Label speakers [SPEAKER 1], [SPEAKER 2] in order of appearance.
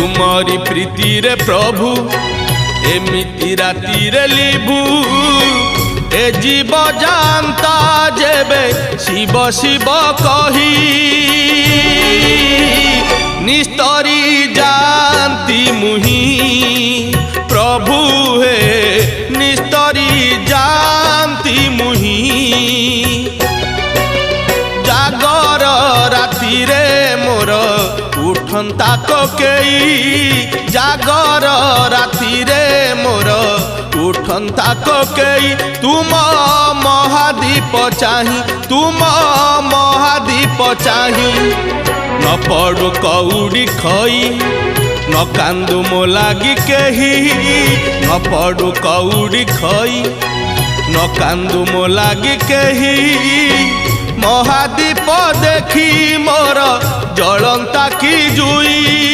[SPEAKER 1] तुमरी प्रीति रे प्रभु एमिति राति रे लिभु ए जीव जानता जेबे शिव शिव कही निस्तरी जानती मुही प्रभु हे निस्तरी जानती मुही जागर राति रे मोर उठंता कोकेई जागर राति रे मोर उठंता कोकेई तुम महादीप चाही तुम महादीप चाही न पड़ू कौड़ी खई न कांदू मो लागी केही न पड़ू कौड़ी खई न कांदू मो लागी केही महादीप देखी मोर जलंता की जुई।